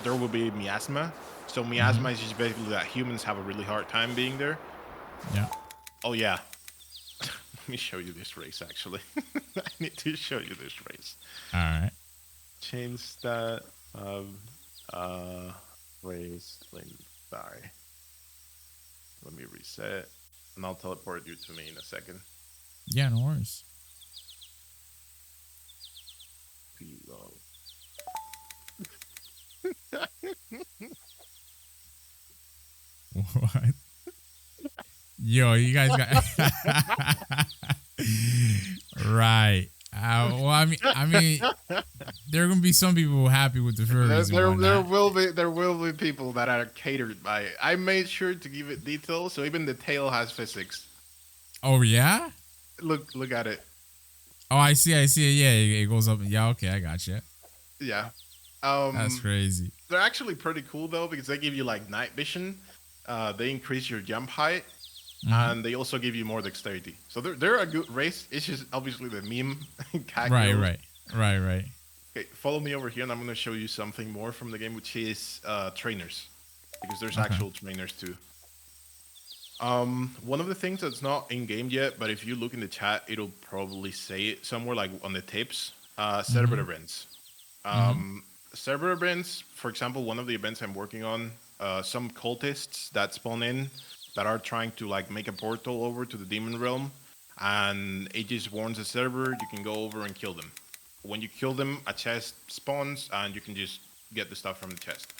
S2: there will be miasma. So miasma is just basically that humans have a really hard time being there.
S1: Yeah.
S2: Oh yeah. Let me show you this race. Actually, I need to show you this race.
S1: All right.
S2: Change stat of race. Sorry. Let me reset, and I'll teleport you to me in a second.
S1: Yeah, no worries. What? Yo, you guys got right. Well, I mean, there are gonna be some people happy with the furries.
S2: There will be people that are catered by it. I made sure to give it detail, so even the tail has physics.
S1: Oh yeah.
S2: Look at it.
S1: Oh, I see it. Yeah, it goes up. Yeah, okay, I got you.
S2: Yeah.
S1: That's crazy.
S2: They're actually pretty cool though, because they give you like night vision. They increase your jump height. And they also give you more dexterity. So they're a good race. It's just obviously the meme.
S1: Right.
S2: Okay, follow me over here, and I'm going to show you something more from the game, which is trainers. Because there's actual trainers too. One of the things that's not in-game yet, but if you look in the chat, it'll probably say it somewhere, like on the tips. Server events. Server events, for example, one of the events I'm working on, some cultists that spawn in that are trying to like make a portal over to the demon realm, and it just warns the server. You can go over and kill them. When you kill them, a chest spawns, and you can just get the stuff from the chest.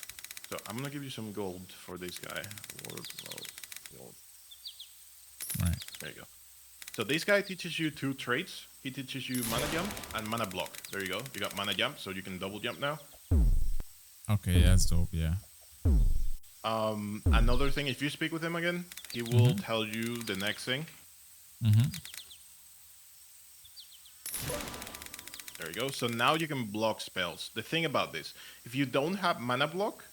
S2: So I'm gonna give you some gold for this guy. Gold.
S1: Right.
S2: There you go. So this guy teaches you 2 traits. He teaches you mana jump and mana block. There you go. You got mana jump, so you can double jump now.
S1: Okay, that's dope. Yeah.
S2: Another thing, if you speak with him again, he will tell you the next thing. There you go. So now you can block spells. The thing about this, if you don't have mana block,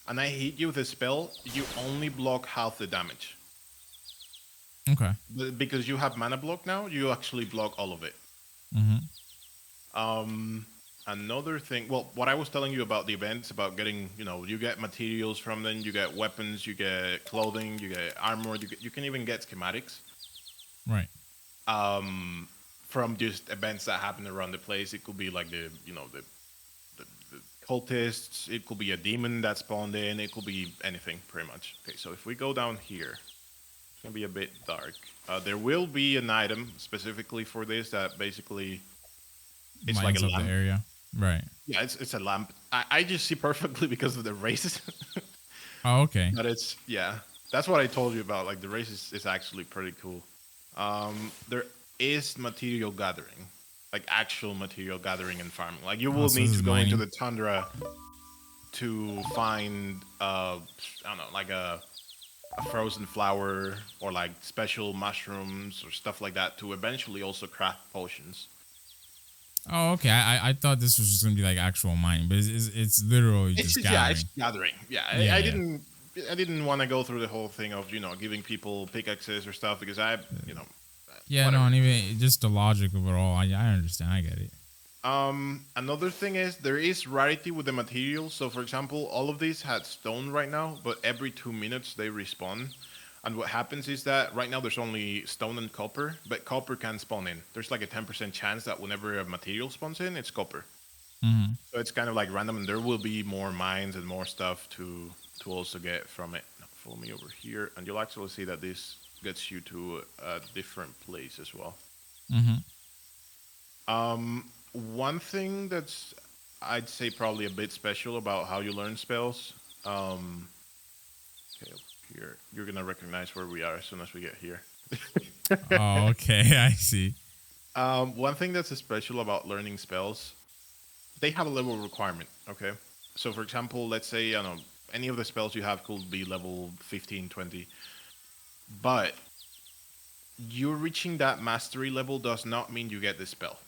S2: and I hit you with a spell, you only block half the damage.
S1: Okay.
S2: But because you have mana block now, you actually block all of it. Another thing, well, what I was telling you about the events, about getting, you get materials from them, you get weapons, you get clothing, you get armor, you can even get schematics.
S1: Right.
S2: From just events that happen around the place. It could be like the cultists. It could be a demon that spawned in. It could be anything, pretty much. Okay, so if we go down here, it's gonna be a bit dark. There will be an item specifically for this that basically it's like a
S1: Lightens up the
S2: lamp.
S1: area. Right.
S2: Yeah, it's a lamp. I just see perfectly because of the races.
S1: Oh, okay.
S2: But that's what I told you about. Like the race is actually pretty cool. There is material gathering, like actual material gathering and farming. Like you will
S1: So
S2: need
S1: this
S2: to
S1: is
S2: go into
S1: mining.
S2: the tundra to find I don't know, like a frozen flower or like special mushrooms or stuff like that to eventually also craft potions.
S1: Oh, okay. I thought this was just gonna be like actual mining, but it's literally
S2: It's
S1: just
S2: just yeah, it's
S1: gathering.
S2: gathering. Yeah,
S1: Yeah,
S2: I
S1: yeah.
S2: didn't want to go through the whole thing of giving people pickaxes or stuff because
S1: Yeah, no,
S2: whatever.
S1: and even just the logic of it all. I understand. I get it.
S2: Another thing is there is rarity with the materials. So, for example, all of these had stone right now, but every 2 minutes they respawn. And what happens is that right now there's only stone and copper, but copper can spawn in. There's like a 10% chance that whenever a material spawns in, it's copper.
S1: Mm-hmm.
S2: So it's kind of like random, and there will be more mines and more stuff to also get from it. Now, follow me over here, and you'll actually see that this gets you to a different place as well.
S1: Mm-hmm.
S2: One thing that's I'd say probably a bit special about how you learn spells. Okay, up here you're gonna recognize where we are as soon as we get here.
S1: Oh, okay. I see.
S2: One thing that's special about learning spells, they have a level requirement. Okay, so for example, let's say I don't know any of the spells you have could be level 15, 20, but you reaching that mastery level does not mean you get the spell.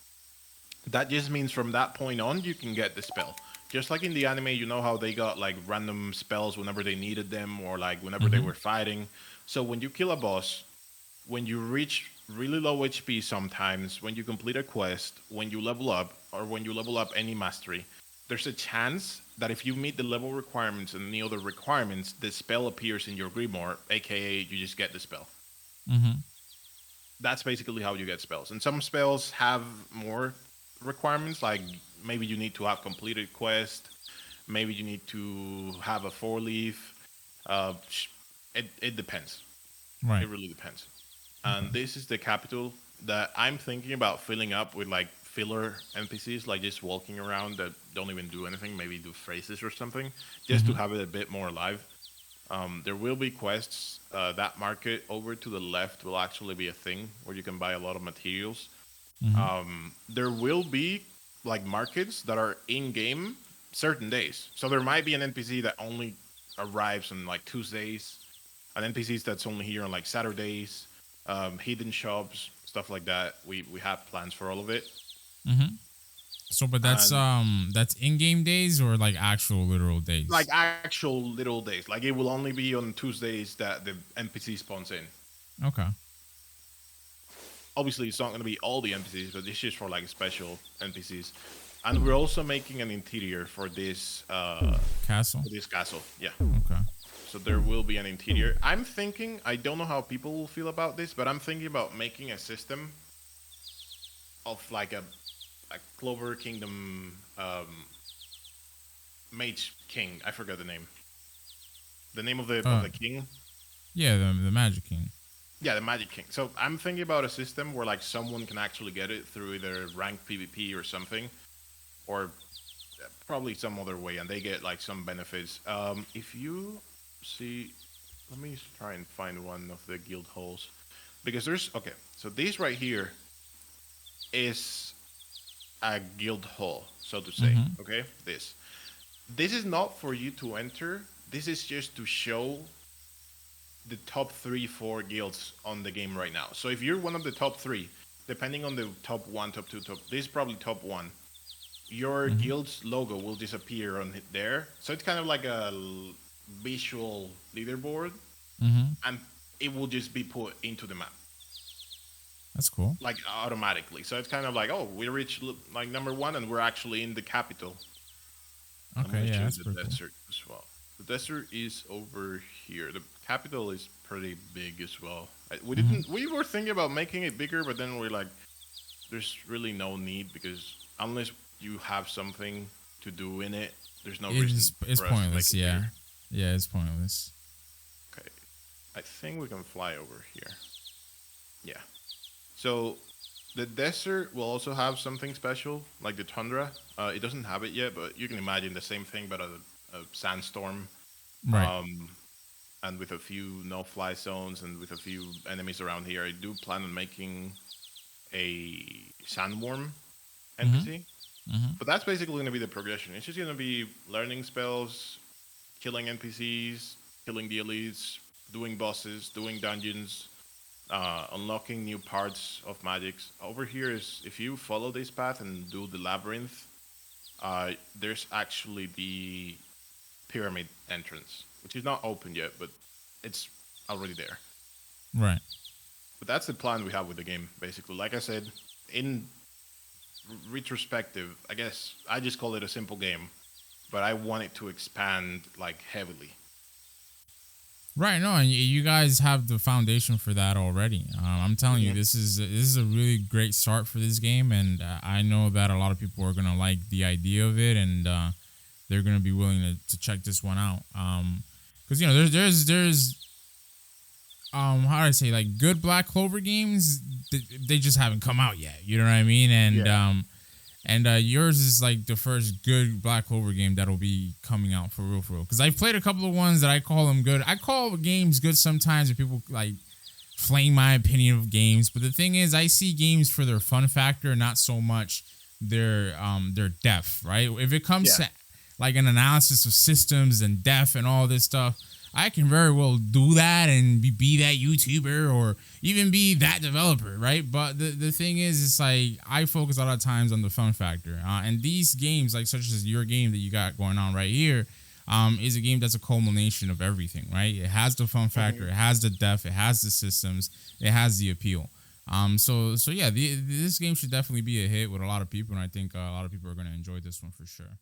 S2: That just means from that point on, you can get the spell. Just like in the anime, you know how they got like random spells whenever they needed them or like whenever they
S1: Mm-hmm.
S2: were fighting. So when you kill a boss, when you reach really low HP sometimes, when you complete a quest, when you level up, or when you level up any mastery, there's a chance that if you meet the level requirements and any other requirements, the spell appears in your Grimoire, aka you just get the spell.
S1: Mm-hmm.
S2: That's basically how you get spells. And some spells have more requirements, like maybe you need to have completed quest, maybe you need to have a 4 leaf. Uh, it depends.
S1: Right.
S2: It really depends. And this is the capital that I'm thinking about filling up with like filler NPCs, like just walking around that don't even do anything, maybe do phrases or something, just to
S1: Mm-hmm.
S2: have it a bit more alive. There will be quests. That market over to the left will actually be a thing where you can buy a lot of materials.
S1: Mm-hmm.
S2: There will be like markets that are in game certain days. So there might be an NPC that only arrives on like Tuesdays, an NPCs that's only here on like Saturdays, hidden shops, stuff like that. We have plans for all of it.
S1: Mm-hmm. So, but
S2: And
S1: that's in-game days or like actual literal
S2: like
S1: days.
S2: actual little days. Like it will only be on Tuesdays that the NPC spawns in.
S1: Okay.
S2: Obviously it's not going to be all the NPCs, but this is for like special NPCs. And we're also making an interior
S1: Castle.
S2: for this castle. Yeah.
S1: Okay.
S2: So there will be an interior. I'm thinking, I don't know how people will feel about this, but I'm thinking about making a system of like a Clover Kingdom Mage King. I forgot the name. The name of the king.
S1: Yeah, the Magic King.
S2: Yeah, the Magic King. So I'm thinking about a system where like someone can actually get it through either ranked PvP or something, or probably some other way, and they get like some benefits. If you see, let me try and find one of the guild halls, because there's okay. So this right here is a guild hall, so to say.
S1: Mm-hmm.
S2: Okay, this is not for you to enter. This is just to show the top 3, 4 guilds on the game right now. So if you're one of the top 3, depending on the top 1, top 2, this is probably top 1. Your
S1: Mm-hmm.
S2: guild's logo will disappear on it there. So it's kind of like a visual leaderboard,
S1: Mm-hmm.
S2: and it will just be put into the map.
S1: That's cool.
S2: like automatically. So it's kind of like, oh, we reached like number one, and we're actually in the capital. I'm
S1: Okay,
S2: gonna
S1: yeah,
S2: show you
S1: that's
S2: the
S1: pretty cool.
S2: desert as well. The desert is over here. The capital is pretty big as well. We
S1: Hmm.
S2: didn't. We were thinking about making it bigger, but then we're like, there's really no need because unless you have something to do in it, there's no reason
S1: It's
S2: for us to make
S1: pointless.
S2: it bigger.
S1: Yeah, yeah, it's pointless.
S2: Okay, I think we can fly over here. Yeah. So the desert will also have something special, like the tundra. It doesn't have it yet, but you can imagine the same thing, but a sandstorm,
S1: Right.
S2: um, and with a few no-fly zones and with a few enemies around here. I do plan on making a sandworm
S1: Hmm.
S2: NPC,
S1: Hmm.
S2: but that's basically going to be the progression. It's just going to be learning spells, killing NPCs, killing the elites, doing bosses, doing dungeons, unlocking new parts of magics. Over here is if you follow this path and do the labyrinth, there's actually the pyramid entrance, which is not open yet, but it's already there.
S1: Right.
S2: But that's the plan we have with the game, basically. Like I said, in retrospective, I guess I just call it a simple game, but I want it to expand like heavily.
S1: Right, no, and you guys have the foundation for that already. I'm telling you,
S2: Hmm.
S1: this is a really great start for this game, and I know that a lot of people are gonna like the idea of it, and they're gonna be willing to check this one out. Because you know, there's how do I say, like, good Black Clover games, they just haven't come out yet. You know what I mean?
S2: Yeah.
S1: And yours is like the first good Black Clover game that'll be coming out for real, for real. Because I've played a couple of ones that I call them good. I call games good sometimes, and people like flame my opinion of games. But the thing is, I see games for their fun factor, not so much their depth. Right? If it comes
S2: Yeah.
S1: to like an analysis of systems and depth and all this stuff, I can very well do that and be that YouTuber or even be that developer, right? But the thing is, it's like I focus a lot of times on the fun factor. And these games, like such as your game that you got going on right here, is a game that's a culmination of everything, right? It has the fun factor,
S2: Hmm.
S1: it has the depth, it has the systems, it has the appeal. So yeah, this game should definitely be a hit with a lot of people, and I think a lot of people are going to enjoy this one for sure.